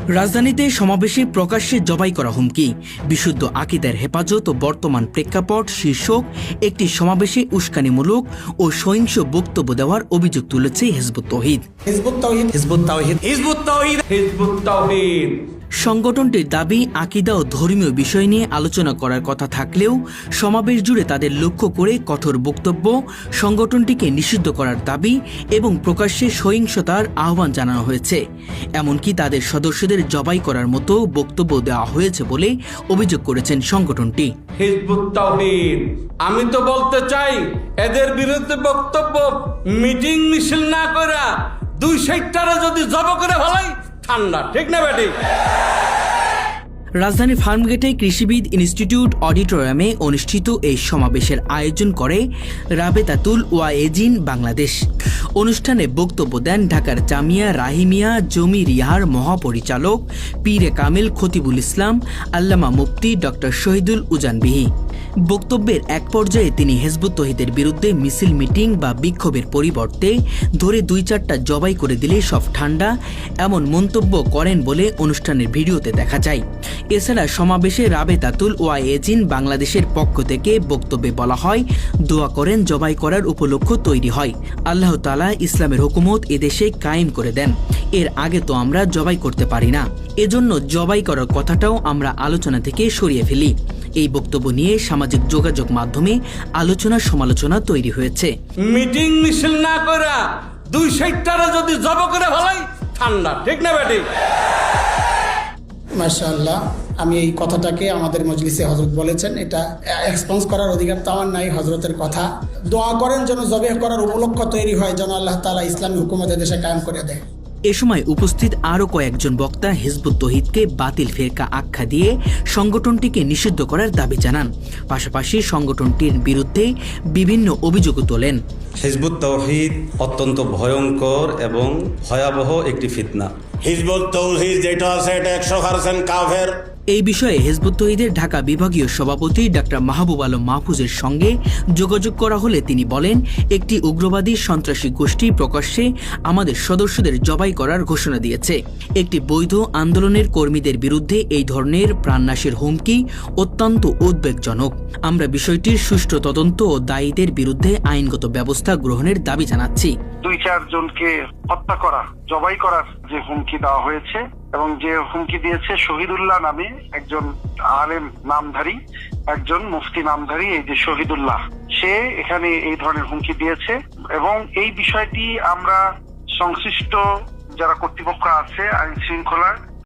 রাজধানীতে সমাবেশে প্রকাশ্যে জবাই করা হুমকি, বিশুদ্ধ আকীদার হেফাজত ও বর্তমান প্রেক্ষাপট শীর্ষক একটি সমাবেশে উস্কানিমূলক ও সহিংস বক্তব্য দেওয়ার অভিযোগ তুলেছে হিজবুত তৌহিদ। সংগঠনটির দাবি, আকীদা ও ধর্মীয় বিষয় নিয়ে আলোচনা করার কথা থাকলেও সমাবেশ জুড়ে তাদের লক্ষ্য করে কঠোর বক্তব্য, সংগঠনটিকে নিষিদ্ধ করার দাবি এবং প্রকাশ্যে সহিংসতার আহ্বান জানানো হয়েছে। এমনকি তাদের সদস্যদের জবাই করার মতো বক্তব্য দেওয়া হয়েছে বলে অভিযোগ করেছেন সংগঠনটি। হিজবুত তাওহীদ, আমি তো বলতে চাই এদের বিরুদ্ধে বক্তব্য মিটিং মিছিল না করে 260টারে যদি জব করে ফেলাই ঠান্ডা, ঠিক না বেটি? রাজধানী ফার্মগেটে কৃষিবিদ ইনস্টিটিউট অডিটোরিয়ামে অনুষ্ঠিত এই সমাবেশের আয়োজন করে রাবেতাতুল ওয়ায়েজিন বাংলাদেশ। অনুষ্ঠানে বক্তব্য দেন ঢাকার জামিয়া রাহিমিয়া জমিরিয়ার মহাপরিচালক পীরে কামিল খতিবুল ইসলাম, আল্লামা মুফতি ডক্টর শহীদুল উজানবিহি। বক্তব্যের এক পর্যায়ে তিনি হিজবুত তৌহিদের বিরুদ্ধে মিছিল, মিটিং বা বিক্ষোভের পরিবর্তে ধরে 2-4টা জবাই করে দিলে সব ঠান্ডা, এমন মন্তব্য করেন বলে অনুষ্ঠানের ভিডিওতে দেখা যায়। এছাড়া সমাবেশে রাবেতাতুল ওয়ায়েজিন বাংলাদেশের পক্ষ থেকে বক্তব্যে বলা হয়, দোয়া করেন জবাই করার উপলক্ষ তৈরি হয়। আল্লাহ তাআলা ইসলামের হুকুমত এদেশে কায়েম করে দেন। এর আগে তো আমরা জবাই করতে পারি না, এজন্য জবাই করার কথাটাও আমরা আলোচনা থেকে সরিয়ে ফেলি। এই বক্তব্য নিয়ে সামাজিক যোগাযোগ মাধ্যমে আলোচনা সমালোচনা তৈরি হয়েছে। মিটিং মিছিল না করে 260টারে যদি জব করে ফেলাই ঠান্ডা, ঠিক না বেটি? মাশাআল্লাহ, আমি এই কথাটাকে আমাদের মজলিসে হযরত বলেছেন, এটা এক্সপন্স করার অধিকার তো আমার নাই। হযরতের কথা, দোয়া করেন যেন জবেহ করার উপলক্ষ তৈরি হয়, যেন আল্লাহ তাআলা ইসলামী হুকুমত দেশে কায়েম করে দেয়। এ সময় উপস্থিত আরও কয়েকজন বক্তা হিজবুত তৌহিদকে বাতিল ফেরকা আখ্যা দিয়ে সংগঠনটিকে নিষিদ্ধ করার দাবি জানান। পাশাপাশি সংগঠনটির বিরুদ্ধে বিভিন্ন অভিযোগও তোলেন। হিজবুত তাওহীদ অত্যন্ত ভয়ঙ্কর এবং ভয়াবহ একটি ফিতনা। হিজবুত তাওহীদ যেটা আছে এটা 100% কাফের। এই বিষয়ে হিজবুত তৌহিদের ঢাকা বিভাগীয় সভাপতি ডক্টর মাহবুব আলম মাহফুজের সঙ্গে যোগাযোগ করা হলে তিনি বলেন, একটি উগ্রবাদী সন্ত্রাসী গোষ্ঠী প্রকাশ্যে আমাদের সদস্যদের জবাই করার ঘোষণা দিয়েছে। একটি বৈধ আন্দোলনের কর্মীদের বিরুদ্ধে এই ধরনের প্রাণনাশের হুমকি অত্যন্ত উদ্বেগজনক। আমরা বিষয়টির সুষ্ঠু তদন্ত ও দায়ীদের বিরুদ্ধে আইনগত ব্যবস্থা গ্রহণের দাবি জানাচ্ছি। 2-4 জনকে হত্যা করা, জবাই করার যে হুমকি দেওয়া হয়েছে এবং যে হুমকি দিয়েছে শহীদুল্লাহ নামে একজন আলেম নামধারী, একজন মুফতি নামধারী, এই যে শহীদুল্লাহ, সে এখানে এই ধরনের হুমকি দিয়েছে এবং এই বিষয়টি আমরা সংশ্লিষ্ট যারা কর্তৃপক্ষ আছে আইন শৃঙ্খলার